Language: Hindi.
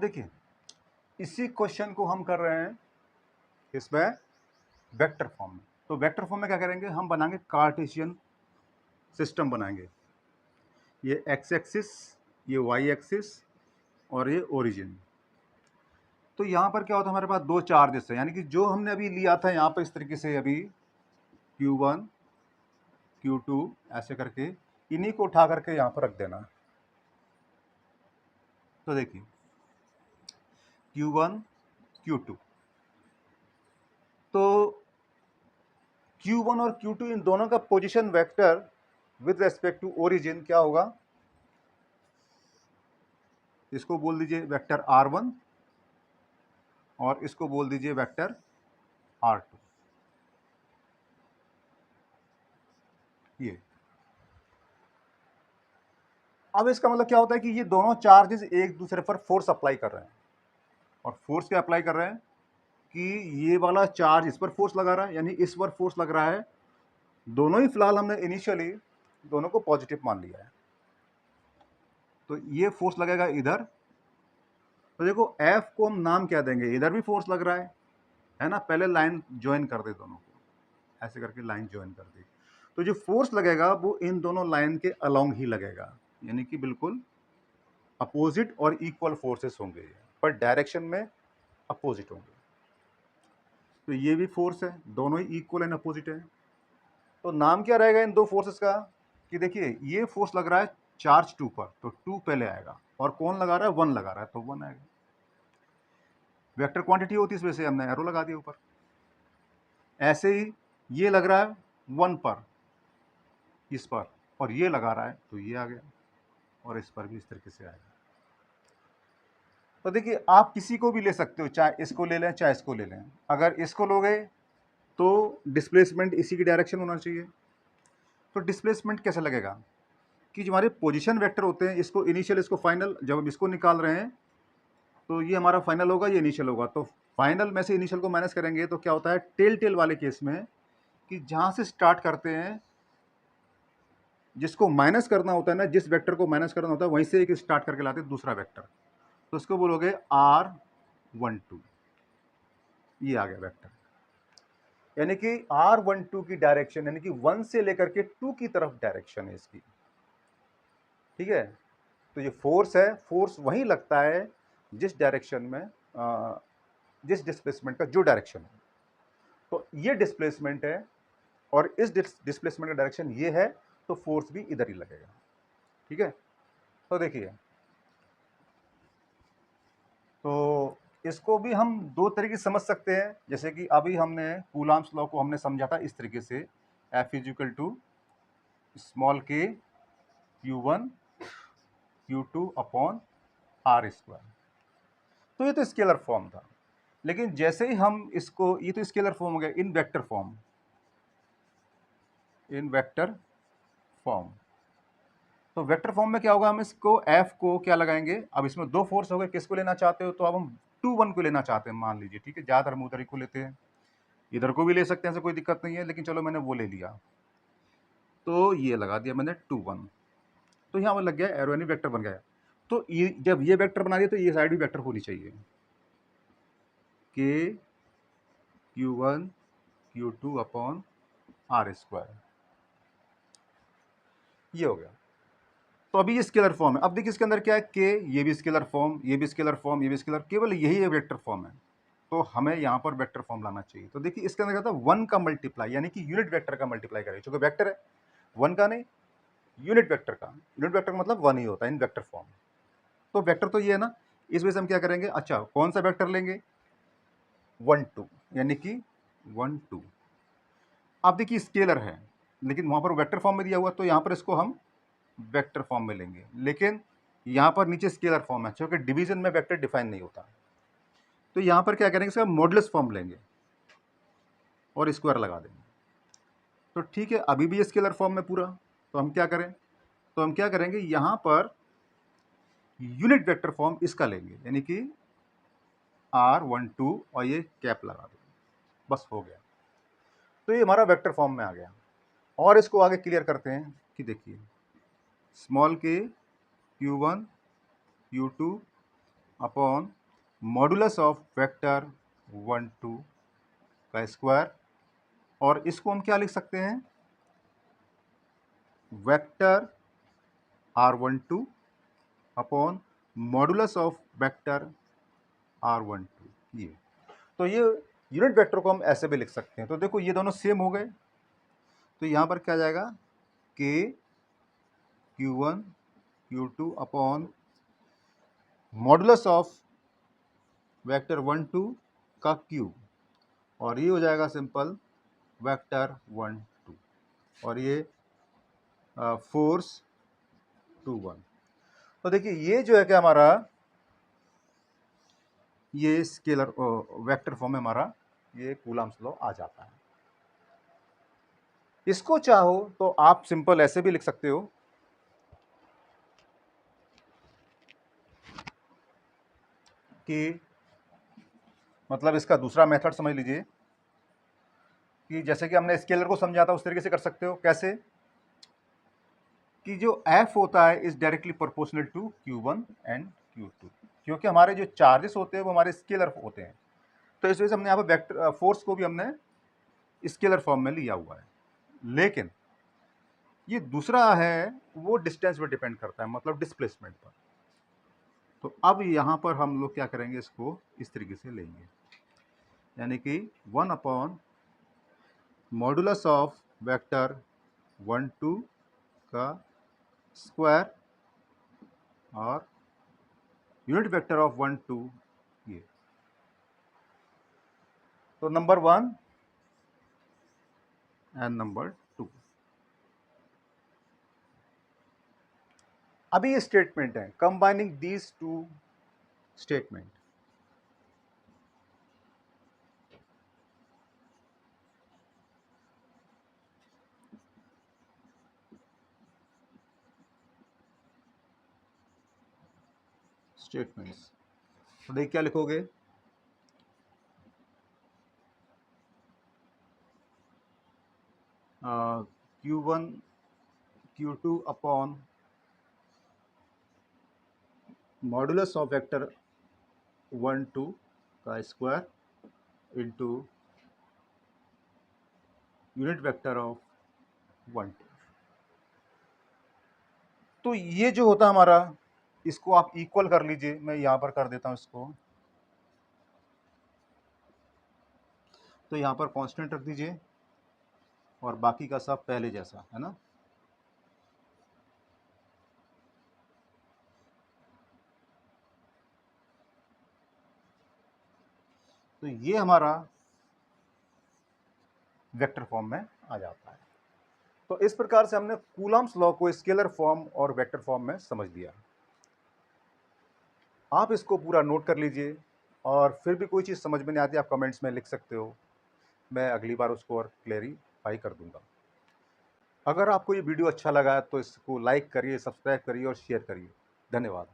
अब देखिए इसी क्वेश्चन को हम कर रहे हैं इसमें वेक्टर फॉर्म में। तो वेक्टर फॉर्म में क्या करेंगे, हम बनाएंगे कार्टेशियन सिस्टम बनाएंगे। ये एक्स एक्सिस, ये वाई एक्सिस और ये ओरिजिन। तो यहाँ पर क्या होता है, हमारे पास दो चार्जेस है, यानी कि जो हमने अभी लिया था यहाँ पर इस तरीके से, अभी Q1 Q2 ऐसे करके इन्हीं को उठा करके यहाँ पर रख देना। तो देखिए Q1 Q2, तो Q1 और Q2 इन दोनों का position vector with respect to origin क्या होगा, इसको बोल दीजिए वेक्टर R1 और इसको बोल दीजिए वेक्टर R2। ये अब इसका मतलब क्या होता है कि ये दोनों चार्जेस एक दूसरे पर फोर्स अप्लाई कर रहे हैं, और फोर्स क्या अप्लाई कर रहे हैं कि ये वाला चार्ज इस पर फोर्स लगा रहा है, यानी इस पर फोर्स लग रहा है। दोनों ही फिलहाल हमने इनिशियली दोनों को पॉजिटिव मान लिया है, तो ये फोर्स लगेगा इधर। तो देखो F को हम नाम क्या देंगे, इधर भी फोर्स लग रहा है ना। पहले लाइन ज्वाइन कर दे, दोनों को ऐसे करके लाइन ज्वाइन कर दी, तो जो फोर्स लगेगा वो इन दोनों लाइन के अलोंग ही लगेगा, यानी कि बिल्कुल अपोजिट और इक्वल फोर्सेस होंगे, पर डायरेक्शन में अपोजिट होंगे। तो ये भी फोर्स है, दोनों ही इक्वल एंड अपोजिट है। तो नाम क्या रहेगा इन दो फोर्सेस का, कि देखिए ये फोर्स लग रहा है चार्ज 2 पर, तो 2 पहले आएगा, और कौन लगा रहा है, 1 लगा रहा है, तो 1 आएगा। वेक्टर क्वांटिटी होती है, इस वजह से हमने एरो लगा दिया ऊपर। ऐसे ही ये लग रहा है 1 पर, इस पर, और ये लगा रहा है, तो ये आ गया, और इस पर भी इस तरीके से आएगा। तो देखिए आप किसी को भी ले सकते हो, चाहे इसको ले लें चाहे इसको ले लें। अगर इसको लोगे तो डिस्प्लेसमेंट इसी की डायरेक्शन होना चाहिए। तो डिस्प्लेसमेंट कैसे लगेगा कि जो हमारे पोजीशन वेक्टर होते हैं, इसको इनिशियल इसको फाइनल, जब हम इसको निकाल रहे हैं तो ये हमारा फाइनल होगा, ये इनिशियल होगा। तो फाइनल में से इनिशियल को माइनस करेंगे तो क्या होता है टेल टेल वाले केस में, कि जहाँ से स्टार्ट करते हैं, जिसको माइनस करना होता है ना, जिस वेक्टर को माइनस करना होता है वहीं से एक स्टार्ट करके लाते हैं दूसरा वेक्टर, तो उसको बोलोगे R12, ये आ गया वेक्टर। यानी कि R12 की डायरेक्शन, यानी कि 1 से लेकर के 2 की तरफ डायरेक्शन है इसकी, ठीक है। तो ये फोर्स है, फोर्स वहीं लगता है जिस डायरेक्शन में जिस डिस्प्लेसमेंट का जो डायरेक्शन है। तो ये डिस्प्लेसमेंट है, और इस डिस्प्लेसमेंट का डायरेक्शन ये है, तो फोर्स भी इधर ही लगेगा, ठीक है। तो देखिए, तो इसको भी हम दो तरीके से समझ सकते हैं, जैसे कि अभी हमने कूलॉम्स लॉ को हमने समझा था इस तरीके से, F equal to small k Q1 Q2 upon R square. तो ये तो स्केलर फॉर्म था, लेकिन जैसे ही हम इसको, ये तो स्केलर फॉर्म हो गया, इन वेक्टर फॉर्म, इन वेक्टर फॉर्म। तो वेक्टर फॉर्म में क्या होगा, हम इसको F को क्या लगाएंगे, अब इसमें दो फोर्स हो गए, किसको लेना चाहते हो, तो अब हम 2 1 को लेना चाहते हैं, मान लीजिए, ठीक है। ज़्यादातर हम उधर ही को लेते हैं, इधर को भी ले सकते हैं, ऐसे कोई दिक्कत नहीं है, लेकिन चलो मैंने वो ले लिया, तो ये लगा दिया मैंने 2 1, तो यहाँ पर लग गया एरो, यानी वेक्टर बन गया। तो ये जब ये वेक्टर बना दिया तो ये साइड भी वेक्टर होनी चाहिए, k Q1 Q2 upon R square, ये हो गया। तो अभी ये स्केलर फॉर्म है। अब देखिए इसके अंदर क्या है, k, ये भी स्केलर फॉर्म, ये भी स्केलर फॉर्म, ये भी स्केलर, केवल यही है वेक्टर फॉर्म है, तो हमें यहाँ पर वेक्टर फॉर्म लाना चाहिए। तो देखिए इसके अंदर क्या था, 1 का मल्टीप्लाई, यानी कि यूनिट वेक्टर का मल्टीप्लाई करेंगे, क्योंकि वेक्टर है 1 का नहीं, यूनिट वेक्टर का। यूनिट वेक्टर का मतलब 1 ही होता है इन वेक्टर फॉर्म। तो वेक्टर तो ये है ना, इस वजह से हम क्या करेंगे, अच्छा कौन सा वेक्टर लेंगे, 1 2, यानी कि 1 2। अब देखिए स्केलर है, लेकिन वहाँ पर वेक्टर फॉर्म में दिया हुआ, तो यहाँ पर इसको हम वेक्टर फॉर्म में लेंगे, लेकिन यहाँ पर नीचे स्केलर फॉर्म है, क्योंकि डिवीजन में वेक्टर डिफाइन नहीं होता। तो यहाँ पर क्या करेंगे, इसका मॉडुलस फॉर्म लेंगे और स्क्वायर लगा देंगे। तो ठीक है, अभी भी स्केलर फॉर्म में पूरा, तो हम क्या करें, तो हम क्या करेंगे, यहाँ पर यूनिट वेक्टर फॉर्म इसका लेंगे, यानी कि R12 और ये कैप लगा दो, बस हो गया। तो ये हमारा वेक्टर फॉर्म में आ गया। और इसको आगे क्लियर करते हैं कि देखिए small k Q1 Q2 upon modulus of vector 1 2 का स्क्वायर, और इसको हम क्या लिख सकते हैं, vector r12 upon modulus of vector r12। ये तो ये यूनिट वेक्टर को हम ऐसे भी लिख सकते हैं। तो देखो ये दोनों सेम हो गए, तो यहाँ पर क्या जाएगा, k q1 q2 upon modulus of vector 1 2 का क्यूब, और ये हो जाएगा सिंपल वेक्टर 1 2, और ये फोर्स 2 1। तो देखिए ये जो है कि हमारा ये स्केलर वेक्टर फॉर्म में हमारा ये कूलम्स लॉ आ जाता है। इसको चाहो तो आप सिंपल ऐसे भी लिख सकते हो कि मतलब इसका दूसरा मेथड समझ लीजिए कि जैसे कि हमने स्केलर को समझा था उस तरीके से कर सकते हो। कैसे कि जो f होता है is directly proportional to q1 and q2, क्योंकि हमारे जो चार्जेस होते हैं वो हमारे स्केलर होते हैं। तो इस वजह से हमने यहाँ पर वेक्टर फोर्स को भी हमने स्केलर फॉर्म में लिया हुआ है। लेकिन ये दूसरा है वो डिस्टेंस पर डिपेंड करता है, मतलब डिस्प्लेसमेंट पर। तो अब यहाँ पर हम लोग क्या करेंगे, इसको इस तरीके से लेंगे, यानी कि 1 अपॉन मॉडुलस ऑफ वेक्टर 1 2 का स्क्वायर और यूनिट वेक्टर ऑफ 1 2 ये। तो नंबर 1 एंड नंबर 2। अभी ये स्टेटमेंट है combining these two statement. Statements तो देखिए क्या लिखोगे, q1 q2 upon modulus of vector 1 2 का square into unit vector of 1 2। तो ये जो होता है हमारा, इसको आप इक्वल कर लीजिए, मैं यहां पर कर देता हूं इसको। तो यहां पर कांस्टेंट रख दीजिए और बाकी का सब पहले जैसा है ना। तो ये हमारा वेक्टर फॉर्म में आ जाता है। तो इस प्रकार से हमने कूलम्स लॉ को स्केलर फॉर्म और वेक्टर फॉर्म में समझ लिया। आप इसको पूरा नोट कर लीजिए, और फिर भी कोई चीज़ समझ में नहीं आती आप कमेंट्स में लिख सकते हो, मैं अगली बार उसको और क्लेरिफाई कर दूंगा। अगर आपको ये वीडियो अच्छा लगा तो इसको लाइक करिए, सब्सक्राइब करिए और शेयर करिए। धन्यवाद।